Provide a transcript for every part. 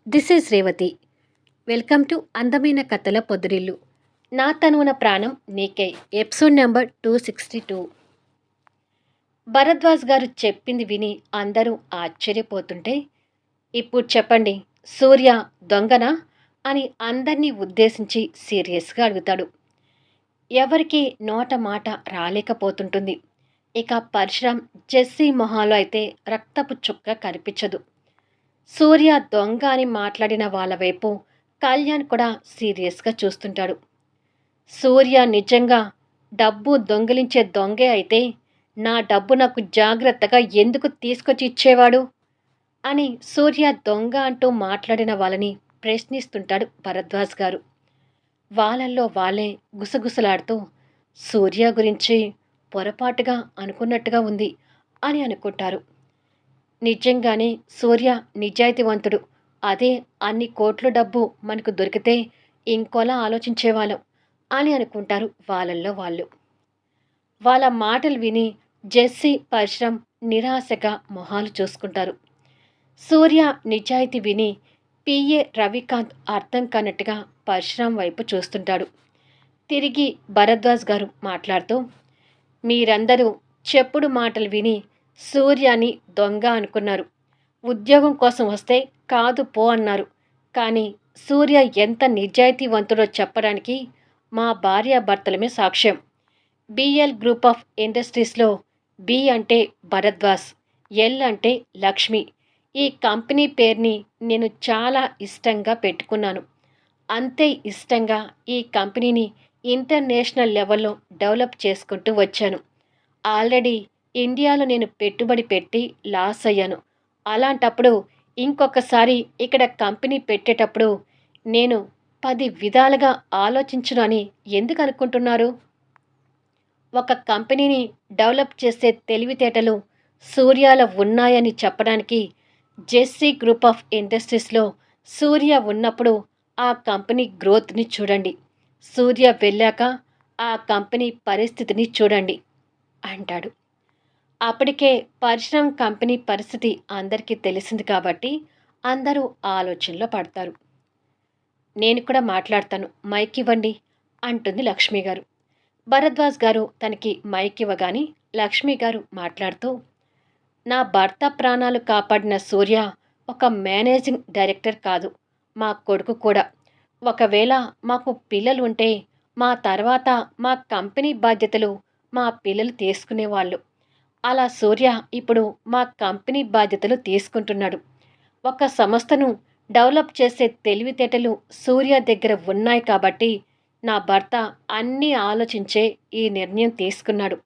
This is Revathi. Welcome to అందమైన కథల పొదిరిల్లు. నా తనువున ప్రాణం నీకై. Episode number 262. భరద్వాజ్ గారు చెప్పింది విని అందరూ ఆశ్చర్యపోతుంటే, ఇప్పుడు చెప్పండి, సూర్య దొంగనా అని అందరినీ ఉద్దేశించి సీరియస్గా అడుగుతాడు. ఎవరికి నోట మాట రాలేకపోతుంటుంది. ఇక పరశురాం జెస్సీ మొహాలో అయితే రక్తపు చుక్క కనిపించదు. సూర్య దొంగ అని మాట్లాడిన వాళ్ళ వైపు కళ్యాణ్ కూడా సీరియస్గా చూస్తుంటాడు. సూర్య నిజంగా డబ్బు దొంగిలించే దొంగే అయితే నా డబ్బు నాకు జాగ్రత్తగా ఎందుకు తీసుకొచ్చి ఇచ్చేవాడు అని సూర్య దొంగ అంటూ మాట్లాడిన వాళ్ళని ప్రశ్నిస్తుంటాడు భరద్వాజ్ గారు. వాళ్ళల్లో వాళ్ళే గుసగుసలాడుతూ సూర్య గురించి పొరపాటుగా అనుకున్నట్టుగా ఉంది అని అనుకుంటారు. నిజంగానే సూర్య నిజాయితీవంతుడు. అదే అన్ని కోట్ల డబ్బు మనకు దొరికితే ఇంకోలా ఆలోచించేవాళ్ళం అని అనుకుంటారు వాళ్ళల్లో వాళ్ళు. వాళ్ళ మాటలు విని జెస్సీ, పరశురాం నిరాశగా మొహాలు చూసుకుంటారు. సూర్య నిజాయితీ విని పిఏ రవికాంత్ అర్థం కానట్టుగా పరశురాం వైపు చూస్తుంటాడు. తిరిగి భరద్వాజ్ గారు మాట్లాడుతూ, మీరందరూ చెప్పుడు మాటలు విని సూర్యాని దొంగ అనుకున్నారు. ఉద్యోగం కోసం వస్తే కాదు పో అన్నారు. కానీ సూర్య ఎంత నిజాయితీవంతుడో చెప్పడానికి మా భార్యాభర్తలమే సాక్ష్యం. బిఎల్ గ్రూప్ ఆఫ్ ఇండస్ట్రీస్లో బి అంటే భరద్వాజ్, ఎల్ అంటే లక్ష్మి. ఈ కంపెనీ పేరుని నేను చాలా ఇష్టంగా పెట్టుకున్నాను. అంతే ఇష్టంగా ఈ కంపెనీని ఇంటర్నేషనల్ లెవెల్లో డెవలప్ చేసుకుంటూ వచ్చాను. ఆల్రెడీ ఇండియాలో నేను పెట్టుబడి పెట్టి లాస్ అయ్యాను. అలాంటప్పుడు ఇంకొకసారి ఇక్కడ కంపెనీ పెట్టేటప్పుడు నేను 10 విధాలుగా ఆలోచించను అని ఎందుకు అనుకుంటున్నారు? ఒక కంపెనీని డెవలప్ చేసే తెలివితేటలు సూర్యాలో ఉన్నాయని చెప్పడానికి జెస్సీ గ్రూప్ ఆఫ్ ఇండస్ట్రీస్లో సూర్య ఉన్నప్పుడు ఆ కంపెనీ గ్రోత్ని చూడండి. సూర్య వెళ్ళాక ఆ కంపెనీ పరిస్థితిని చూడండి అంటాడు. అప్పటికే పరశురాం కంపెనీ పరిస్థితి అందరికీ తెలిసింది కాబట్టి అందరూ ఆలోచనలో పడతారు. నేను కూడా మాట్లాడతాను, మైక్ ఇవ్వండి అంటుంది లక్ష్మి గారు. భరద్వాజ్ గారు తనకి మైక్ ఇవ్వగాని లక్ష్మి గారు మాట్లాడుతూ, నా భర్త ప్రాణాలు కాపాడిన సూర్య ఒక మేనేజింగ్ డైరెక్టర్ కాదు, మా కొడుకు కూడా. ఒకవేళ మాకు పిల్లలు ఉంటే మా తర్వాత మా కంపెనీ బాధ్యతలు మా పిల్లలు తీసుకునేవాళ్ళు. అలా సూర్య ఇప్పుడు మా కంపెనీ బాధ్యతలు తీసుకుంటున్నాడు. ఒక సంస్థను డెవలప్ చేసే తెలివితేటలు సూర్య దగ్గర ఉన్నాయి కాబట్టి నా భర్త అన్నీ ఆలోచించే ఈ నిర్ణయం తీసుకున్నాడు.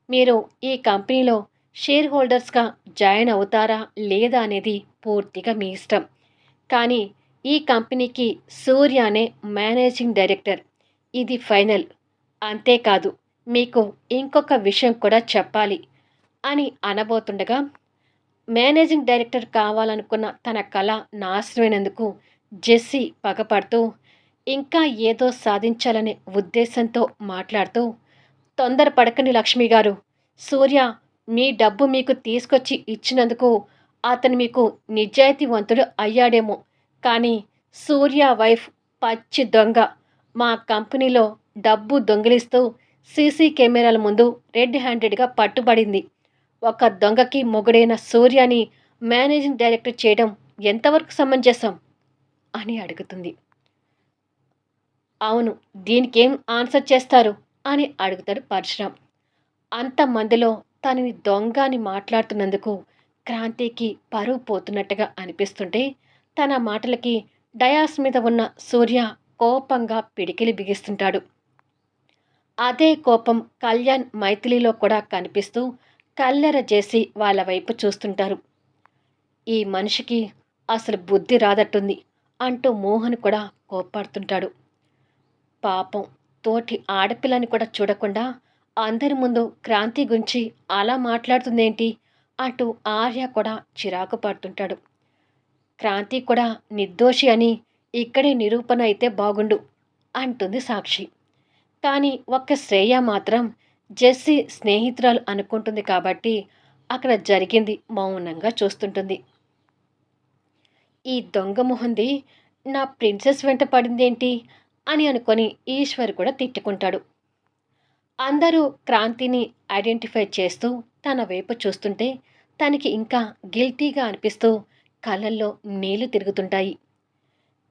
మీరు ఈ కంపెనీలో షేర్ హోల్డర్స్గా జాయిన్ అవుతారా లేదా అనేది పూర్తిగా మీ ఇష్టం. కానీ ఈ కంపెనీకి సూర్య అనే మేనేజింగ్ డైరెక్టర్. ఇది ఫైనల్. అంతేకాదు, మీకు ఇంకొక విషయం కూడా చెప్పాలి అని అనబోతుండగా మేనేజింగ్ డైరెక్టర్ కావాలనుకున్న తన కళ నాశనమైనందుకు జెస్సీ పగపడుతూ ఇంకా ఏదో సాధించాలనే ఉద్దేశంతో మాట్లాడుతూ, తొందరపడకండి లక్ష్మి గారు. సూర్య మీ డబ్బు మీకు తీసుకొచ్చి ఇచ్చినందుకు అతను మీకు నిజాయితీవంతుడు అయ్యాడేమో, కానీ సూర్య వైఫ్ పచ్చి దొంగ. మా కంపెనీలో డబ్బు దొంగిలిస్తూ సీసీ కెమెరాల ముందు రెడ్ హ్యాండెడ్గా పట్టుబడింది. ఒక దొంగకి మొగుడైన సూర్యని మేనేజింగ్ డైరెక్టర్ చేయడం ఎంతవరకు సమంజసం అని అడుగుతుంది. అవును, దీనికేం ఆన్సర్ చేస్తారు అని అడుగుతాడు పరశురాం. అంతమందిలో తనని దొంగ అని మాట్లాడుతున్నందుకు క్రాంతికి పరువు పోతున్నట్టుగా అనిపిస్తుంటే తన మాటలకి డయాస్ మీద ఉన్న సూర్య కోపంగా పిడికిలి బిగిస్తుంటాడు. అదే కోపం కళ్యాణ్, మైథిలిలో కూడా కనిపిస్తూ కల్లెర చేసి వాళ్ళ వైపు చూస్తుంటారు. ఈ మనిషికి అసలు బుద్ధి రాదట్టుంది అంటూ మోహన్ కూడా కోప్పడుతుంటాడు. పాపం, తోటి ఆడపిల్లని కూడా చూడకుండా అందరి ముందు క్రాంతి గురించి అలా మాట్లాడుతుందేంటి అంటూ ఆర్య కూడా చిరాకు పడుతుంటాడు. క్రాంతి కూడా నిర్దోషి అని ఇక్కడే నిరూపణ అయితే బాగుండు అంటుంది సాక్షి. కానీ ఒక్క శ్రేయ మాత్రం జెస్సీ స్నేహితురాలు అనుకుంటుంది కాబట్టి అక్కడ జరిగింది మౌనంగా చూస్తుంటుంది. ఈ దొంగ మొహంది నా ప్రిన్సెస్ వెంట పడిందేంటి అని అనుకొని ఈశ్వర్ కూడా తిట్టుకుంటాడు. అందరూ క్రాంతిని ఐడెంటిఫై చేస్తూ తన వైపు చూస్తుంటే తనకి ఇంకా గిల్టీగా అనిపిస్తూ కళ్ళల్లో నీళ్లు తిరుగుతుంటాయి.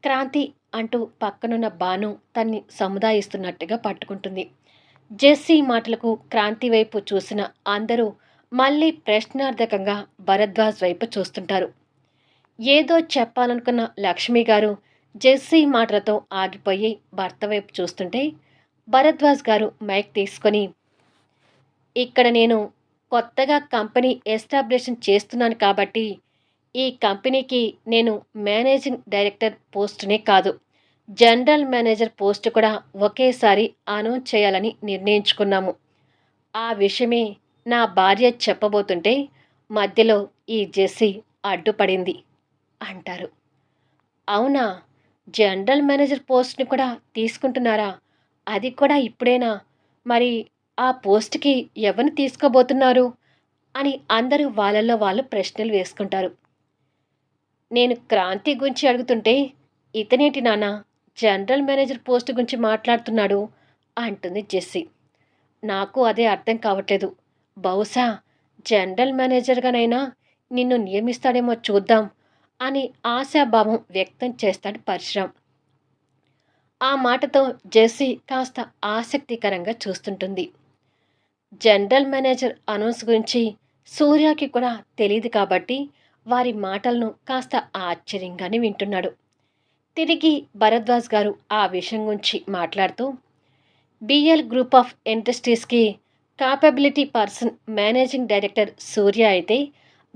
క్రాంతి అంటూ పక్కనున్న బాను తన్ని సముదాయిస్తున్నట్టుగా పట్టుకుంటుంది. జెస్సీ మాటలకు క్రాంతి వైపు చూసిన అందరూ మళ్ళీ ప్రశ్నార్థకంగా భరద్వాజ్ వైపు చూస్తుంటారు. ఏదో చెప్పాలనుకున్న లక్ష్మి గారు జెస్సీ మాటలతో ఆగిపోయి భర్త వైపు చూస్తుంటే భరద్వాజ్ గారు మైక్ తీసుకొని, ఇక్కడ నేను కొత్తగా కంపెనీ ఎస్టాబ్లిషన్ చేస్తున్నాను కాబట్టి ఈ కంపెనీకి నేను మేనేజింగ్ డైరెక్టర్ పోస్టునే కాదు, జనరల్ మేనేజర్ పోస్టు కూడా ఒకేసారి అనౌన్స్ చేయాలని నిర్ణయించుకున్నాము. ఆ విషయమే నా భార్య చెప్పబోతుంటే మధ్యలో ఈ జెస్సీ అడ్డుపడింది అంటారు. అవునా? జనరల్ మేనేజర్ పోస్ట్‌ని కూడా తీసుకుంటున్నారా? అది కూడా ఇప్పుడేనా? మరి ఆ పోస్ట్‌కి ఎవరిని తీసుకోబోతున్నారు? అని అందరూ వాళ్ళలో వాళ్ళు ప్రశ్నలు వేసుకుంటారు. నేను క్రాంతి గురించి అడుగుతుంటే, ఇతనేంటి నాన్న జనరల్ మేనేజర్ పోస్ట్ గురించి మాట్లాడుతున్నాడు అంటుంది జెస్సీ. నాకు అదే అర్థం కావట్లేదు. బహుశా జనరల్ మేనేజర్‌గానైనా నిన్ను నియమిస్తాడేమో చూద్దాం అని ఆశాభావం వ్యక్తం చేస్తాడు పరశురాం. ఆ మాటతో జెస్సీ కాస్త ఆసక్తికరంగా చూస్తుంటుంది. జనరల్ మేనేజర్ అనౌన్స్ గురించి సూర్యకి కూడా తెలియదు కాబట్టి వారి మాటలను కాస్త ఆశ్చర్యంగానే వింటున్నాడు. తిరిగి భరద్వాజ్ గారు ఆ విషయం గురించి మాట్లాడుతూ, బిఎల్ గ్రూప్ ఆఫ్ ఇండస్ట్రీస్కి capability person managing director Surya అయితే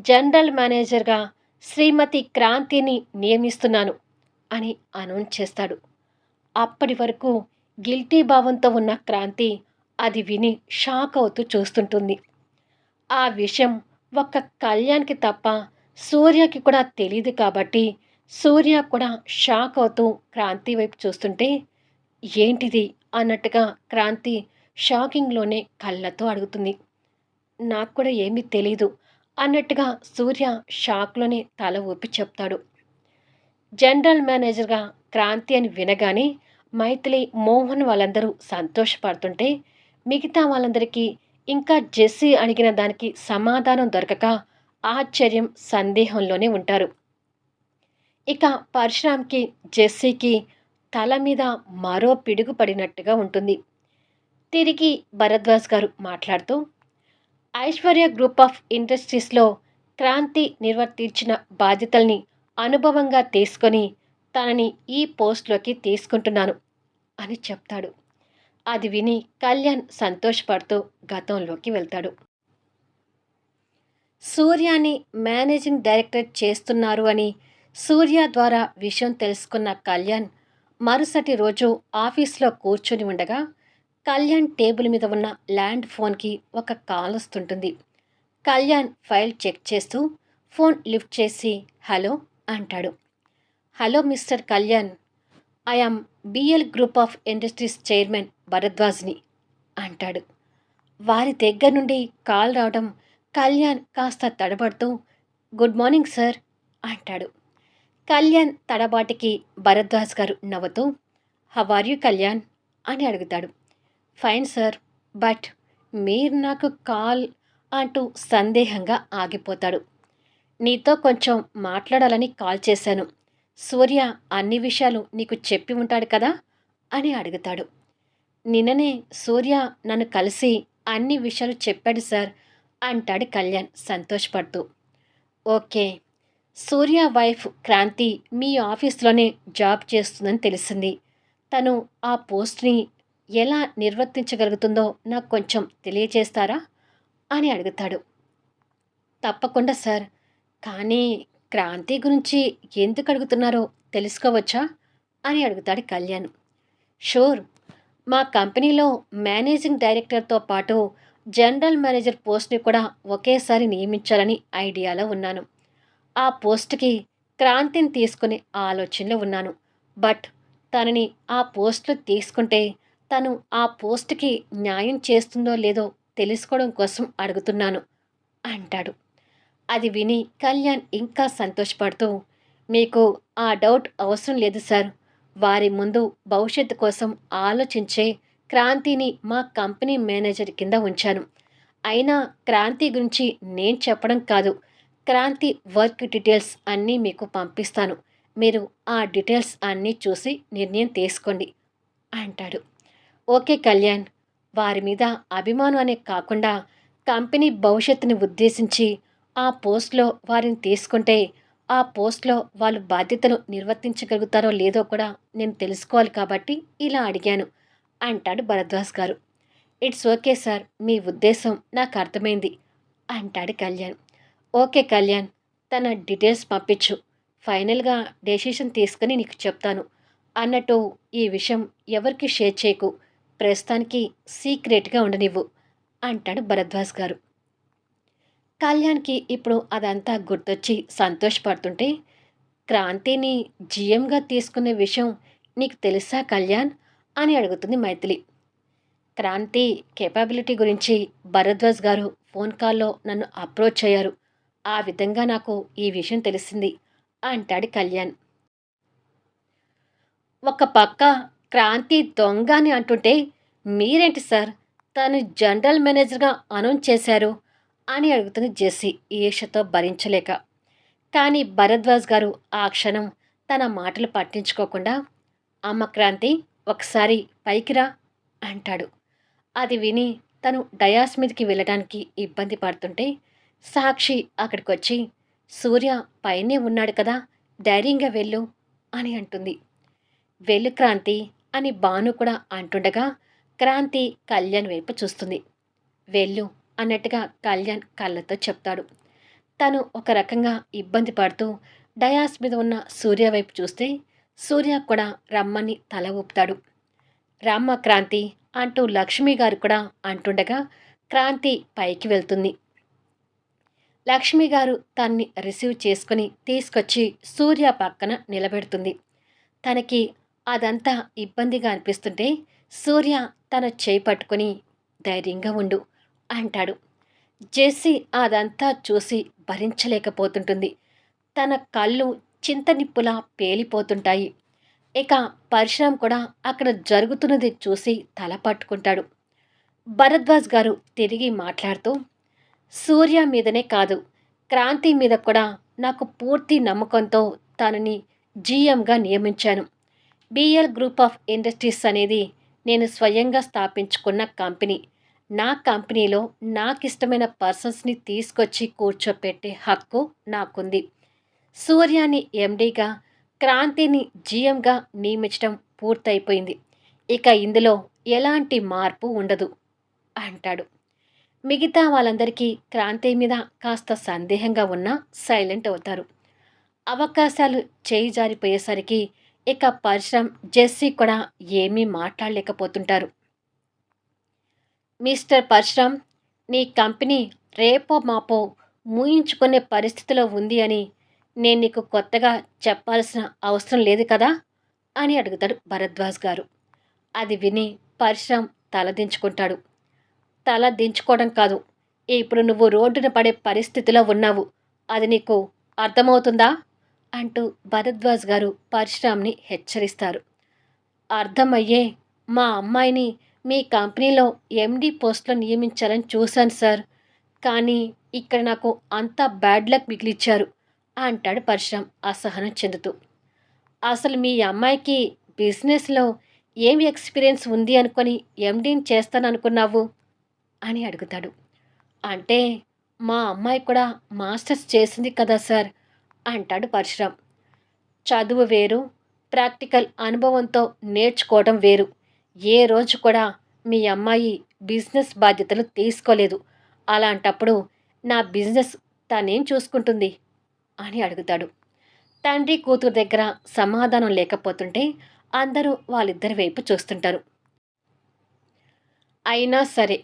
జనరల్ మేనేజర్గా శ్రీమతి క్రాంతిని నియమిస్తున్నాను అని అనౌన్స్ చేస్తాడు. అప్పటి వరకు గిల్టీ భావంతో ఉన్న క్రాంతి అది విని షాక్ అవుతూ చూస్తుంటుంది. ఆ విషయం ఒక్క కళ్యాణ్కి తప్ప సూర్యకి కూడా తెలియదు కాబట్టి సూర్య కూడా షాక్ అవుతూ క్రాంతి వైపు చూస్తుంటే, ఏంటిది అన్నట్టుగా క్రాంతి షాకింగ్లోనే కళ్ళతో అడుగుతుంది. నాకు కూడా ఏమీ తెలీదు అన్నట్టుగా సూర్య షాక్లోనే తల ఊపి చెప్తాడు. జనరల్ మేనేజర్గా క్రాంతి అని వినగానే మైథిలి, మోహన్ వాళ్ళందరూ సంతోషపడుతుంటే మిగతా వాళ్ళందరికీ ఇంకా జెస్సీ అడిగిన దానికి సమాధానం దొరకక ఆశ్చర్యం, సందేహంలోనే ఉంటారు. ఇక పరశురాంకి, జెస్సీకి తల మీద మరో పిడుగు పడినట్టుగా ఉంటుంది. తిరిగి భరద్వాజ్ గారు మాట్లాడుతూ, ఐశ్వర్య గ్రూప్ ఆఫ్ ఇండస్ట్రీస్లో క్రాంతి నిర్వర్తించిన బాధ్యతల్ని అనుభవంగా తీసుకొని తనని ఈ పోస్ట్లోకి తీసుకుంటున్నాను అని చెప్తాడు. అది విని కళ్యాణ్ సంతోషపడుతూ గతంలోకి వెళ్తాడు. సూర్యాని మేనేజింగ్ డైరెక్టర్ చేస్తున్నారు అని సూర్య ద్వారా విషయం తెలుసుకున్న కళ్యాణ్ మరుసటి రోజు ఆఫీస్లో కూర్చొని ఉండగా కళ్యాణ్ టేబుల్ మీద ఉన్న ల్యాండ్ ఫోన్కి ఒక కాల్ వస్తుంటుంది. కళ్యాణ్ ఫైల్ చెక్ చేస్తూ ఫోన్ లిఫ్ట్ చేసి హలో అంటాడు. Hello mister Kalyan, I am BL group of industries chairman భరద్వాజ్ని అంటాడు. వారి దగ్గర నుండి కాల్ రావడం కళ్యాణ్ కాస్త తడబడుతూ గుడ్ మార్నింగ్ సార్ అంటాడు. కళ్యాణ్ తడబాటికి భరద్వాజ్ గారు నవ్వుతూ హౌ ఆర్ యూ కళ్యాణ్ అని అడుగుతాడు. ఫైన్ సార్, బట్ మీరు నాకు కాల్ అంటూ సందేహంగా ఆగిపోతాడు. నీతో కొంచెం మాట్లాడాలని కాల్ చేశాను. సూర్య అన్ని విషయాలు నీకు చెప్పి ఉంటాడు కదా అని అడుగుతాడు. నిన్ననే సూర్య నన్ను కలిసి అన్ని విషయాలు చెప్పాడు సార్ అంటాడు కళ్యాణ్ సంతోషపడుతూ. ఓకే, సూర్య వైఫ్ క్రాంతి మీ ఆఫీస్లోనే జాబ్ చేస్తుందని తెలిసింది. తను ఆ పోస్ట్ని ఎలా నిర్వర్తించగలుగుతుందో నాకు కొంచెం తెలియజేస్తారా అని అడుగుతాడు. తప్పకుండా సార్, కానీ క్రాంతి గురించి ఎందుకు అడుగుతున్నారో తెలుసుకోవచ్చా అని అడుగుతాడు కళ్యాణ్. షూర్, మా కంపెనీలో మేనేజింగ్ డైరెక్టర్తో పాటు జనరల్ మేనేజర్ పోస్ట్ని కూడా ఒకేసారి నియమించాలని ఐడియాలో ఉన్నాను. ఆ పోస్ట్కి క్రాంతిని తీసుకునే ఆలోచనలో ఉన్నాను. బట్ తనని ఆ పోస్ట్లో తీసుకుంటే తను ఆ పోస్ట్కి న్యాయం చేస్తుందో లేదో తెలుసుకోవడం కోసం అడుగుతున్నాను అంటాడు. అది విని కళ్యాణ్ ఇంకా సంతోషపడుతూ, మీకు ఆ డౌట్ అవసరం లేదు సార్. వారి ముందు భవిష్యత్తు కోసం ఆలోచించే క్రాంతిని మా కంపెనీ మేనేజర్ కింద ఉంచాను. అయినా క్రాంతి గురించి నేను చెప్పడం కాదు. క్రాంతి వర్క్ డీటెయిల్స్ అన్నీ మీకు పంపిస్తాను. మీరు ఆ డీటెయిల్స్ అన్నీ చూసి నిర్ణయం తీసుకోండి అంటాడు. ఓకే కళ్యాణ్. వారి మీద అభిమానం అనే కాకుండా కంపెనీ భవిష్యత్తుని ఉద్దేశించి ఆ పోస్ట్‌లో వారిని తీసుకుంటే, ఆ పోస్ట్‌లో వాళ్ళు బాధ్యతలు నిర్వర్తించగలుగుతారో లేదో కూడా నేను తెలుసుకోవాలి కాబట్టి ఇలా అడిగాను అంటాడు భరద్వాజ్ గారు. It's okay sir. మీ ఉద్దేశం నాకు అర్థమైంది అంటాడు కళ్యాణ్. ఓకే కళ్యాణ్. తన డీటెయిల్స్ పంపించు. ఫైనల్‌గా డెసిషన్ తీసుకొని నీకు చెప్తాను. అన్నట్టు ఈ విషయం ఎవరికీ షేర్ చేయకు. ప్రస్తుతానికి సీక్రెట్‌గా ఉండనివ్వు అంటాడు భరద్వాజ్ గారు. కళ్యాణ్‌కి ఇప్పుడు అదంతా గుర్తొచ్చి సంతోషపడుతుంటే, క్రాంతిని జీఎంగా తీసుకునే విషయం నీకు తెలుసా కళ్యాణ్? అని అడుగుతుంది మైథిలి. క్రాంతి కేపబిలిటీ గురించి భరద్వాజ్ గారు ఫోన్ కాల్‌లో నన్ను అప్రోచ్ అయ్యారు. ఆ విధంగా నాకు ఈ విషయం తెలిసింది అంటాడు కళ్యాణ్. ఒక పక్క క్రాంతి దొంగ అని అంటుంటే, మీరేంటి సార్ తను జనరల్ మేనేజర్‌గా అనౌన్స్ చేశారు అని అడుగుతుంది జెస్సీ ఈర్ష్యతో భరించలేక. కానీ భరద్వాజ్ గారు ఆ క్షణం తన మాటలు పట్టించుకోకుండా, అమ్మ క్రాంతి ఒకసారి పైకి రా అంటాడు. అది విని తను డయాస్ మీదకి వెళ్ళడానికి ఇబ్బంది పడుతుంటే, సాక్షి అక్కడికొచ్చి సూర్య పైనే ఉన్నాడు కదా, ధైర్యంగా వెళ్ళు అని అంటుంది. వెళ్ళు క్రాంతి అని భాను కూడా అంటుండగా క్రాంతి కళ్యాణ్ వైపు చూస్తుంది. వెళ్ళు అన్నట్టుగా కళ్యాణ్ కళ్ళతో చెప్తాడు. తను ఒక రకంగా ఇబ్బంది పడుతూ డయాస్ మీద ఉన్న సూర్య వైపు చూస్తే సూర్య కూడా రమ్మని తల ఊపుతాడు. రామ్మ క్రాంతి అంటూ లక్ష్మి గారు కూడా అంటుండగా క్రాంతి పైకి వెళ్తుంది. లక్ష్మి గారు తన్ని రిసీవ్ చేసుకుని తీసుకొచ్చి సూర్య పక్కన నిలబెడుతుంది. తనకి అదంతా ఇబ్బందిగా అనిపిస్తుంటే సూర్య తన చేయి పట్టుకొని ధైర్యంగా ఉండు అంటాడు. జెస్సీ అదంతా చూసి భరించలేకపోతుంటుంది. తన కళ్ళు చింతనిప్పులా పేలిపోతుంటాయి. ఇక పరశురాం కూడా అక్కడ జరుగుతున్నది చూసి తల పట్టుకుంటాడు. భరద్వాజ్ గారు తిరిగి మాట్లాడుతూ, సూర్య మీదనే కాదు, క్రాంతి మీద కూడా నాకు పూర్తి నమ్మకంతో తనని జీఎంగా నియమించాను. బిఎల్ గ్రూప్ ఆఫ్ ఇండస్ట్రీస్ అనేది నేను స్వయంగా స్థాపించుకున్న కంపెనీ. నా కంపెనీలో నాకిష్టమైన పర్సన్స్ని తీసుకొచ్చి కూర్చోపెట్టే హక్కు నాకుంది. సూర్యాని ఎండీగా, క్రాంతిని జీఎంగా నియమించడం పూర్తయిపోయింది. ఇక ఇందులో ఎలాంటి మార్పు ఉండదు అంటాడు. మిగతా వాళ్ళందరికీ క్రాంతి మీద కాస్త సందేహంగా ఉన్నా సైలెంట్ అవుతారు. అవకాశాలు చేయి జారిపోయేసరికి ఇక పరశురాం, జెస్సీ కూడా ఏమీ మాట్లాడలేకపోతుంటారు. మిస్టర్ పరశురాం, నీ కంపెనీ రేపో మాపో మూయించుకునే పరిస్థితిలో ఉంది అని నేను నీకు కొత్తగా చెప్పాల్సిన అవసరం లేదు కదా అని అడుగుతాడు భరద్వాజ్ గారు. అది విని పరశురాం తల దించుకోవడం కాదు, ఇప్పుడు నువ్వు రోడ్డున పడే పరిస్థితిలో ఉన్నావు. అది నీకు అర్థమవుతుందా అంటూ భరద్వాజ్ గారు పరశురాంని హెచ్చరిస్తారు. అర్థమయ్యే మా అమ్మాయిని మీ కంపెనీలో ఎండీ పోస్ట్లో నియమించాలని చూశాను సార్. కానీ ఇక్కడ నాకు అంతా బ్యాడ్ లక్ మిగిలిచ్చారు అంటాడు పరశురాం అసహనం చెందుతూ. అసలు మీ అమ్మాయికి బిజినెస్లో ఏం ఎక్స్పీరియన్స్ ఉంది అనుకొని ఎండీని చేస్తాననుకున్నావు అని అడుగుతాడు. అంటే మా అమ్మాయి కూడా మాస్టర్స్ చేసింది కదా సార్ అంటాడు పరశురాం. చదువు వేరు, ప్రాక్టికల్ అనుభవంతో నేర్చుకోవడం వేరు. ఏ రోజు కూడా మీ అమ్మాయి బిజినెస్ బాధ్యతలు తీసుకోలేదు. అలాంటప్పుడు నా బిజినెస్ తనేం చూసుకుంటుంది అని అడుగుతాడు. తండ్రి కూతురు దగ్గర సమాధానం లేకపోతుంటే అందరూ వాళ్ళిద్దరి వైపు చూస్తుంటారు. అయినా సరే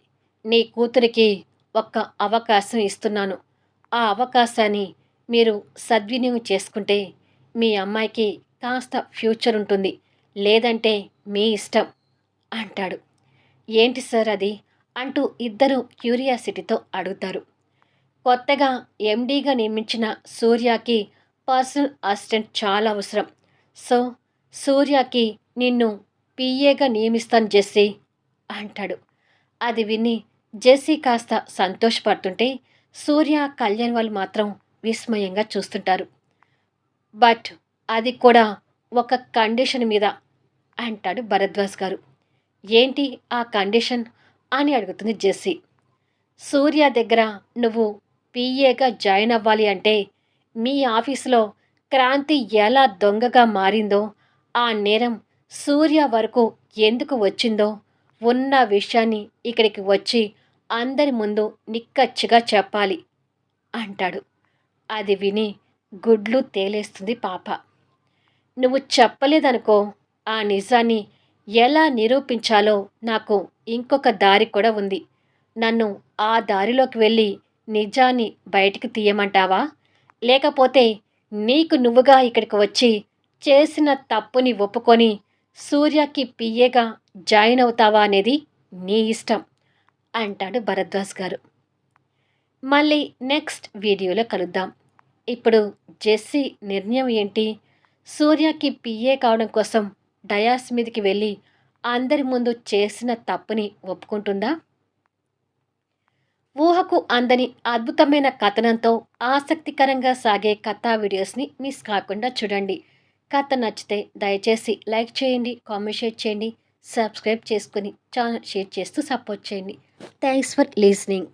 నీ కూతురికి ఒక్క అవకాశం ఇస్తున్నాను. ఆ అవకాశాన్ని మీరు సద్వినియోగం చేసుకుంటే మీ అమ్మాయికి కాస్త ఫ్యూచర్ ఉంటుంది. లేదంటే మీ ఇష్టం అంటాడు. ఏంటి సార్ అది అంటూ ఇద్దరు క్యూరియాసిటీతో అడుగుతారు. కొత్తగా ఎండీగా నియమించిన సూర్యకి పర్సనల్ అసిస్టెంట్ చాలా అవసరం. సో సూర్యకి నిన్ను పిఏగా నియమిస్తాను జెస్సీ అంటాడు. అది విని జెస్సీ కాస్త సంతోషపడుతుంటే సూర్య, కళ్యాణ్ వాళ్ళు మాత్రం విస్మయంగా చూస్తుంటారు. బట్ అది కూడా ఒక కండిషన్ మీద అంటాడు భరద్వాజ్ గారు. ఏంటి ఆ కండిషన్ అని అడుగుతుంది జెస్సీ. సూర్య దగ్గర నువ్వు పిఏగా జాయిన్ అవ్వాలి అంటే మీ ఆఫీసులో క్రాంతి ఎలా దొంగగా మారిందో, ఆ నేరం సూర్య వరకు ఎందుకు వచ్చిందో ఉన్న విషయాన్ని ఇక్కడికి వచ్చి అందరి ముందు నిక్కచ్చిగా చెప్పాలి అంటాడు. అది విని గుడ్లు తేలేస్తుంది పాప. నువ్వు చెప్పలేదనుకో, ఆ నిజాన్ని ఎలా నిరూపించాలో నాకు ఇంకొక దారి కూడా ఉంది. నన్ను ఆ దారిలోకి వెళ్ళి నిజాన్ని బయటికి తీయమంటావా? లేకపోతే నీకు నువ్వుగా ఇక్కడికి వచ్చి చేసిన తప్పుని ఒప్పుకొని సూర్యకి పిఏగా జాయిన్ అవుతావా అనేది నీ ఇష్టం అంటాడు భరద్వాజ్ గారు. మళ్ళీ నెక్స్ట్ వీడియోలో కలుద్దాం. ఇప్పుడు జెస్సీ నిర్ణయం ఏంటి? సూర్యకి పిఏ కావడం కోసం డయాస్ మీదకి వెళ్ళి అందరి ముందు చేసిన తప్పుని ఒప్పుకుంటుందా? ఊహకు అందని అద్భుతమైన కథనంతో ఆసక్తికరంగా సాగే కథా వీడియోస్ని మిస్ కాకుండా చూడండి. కథ నచ్చితే దయచేసి లైక్ చేయండి, కామెంట్ షేర్ చేయండి, సబ్స్క్రైబ్ చేసుకుని ఛానల్ షేర్ చేస్తూ సపోర్ట్ చేయండి. Thanks for listening.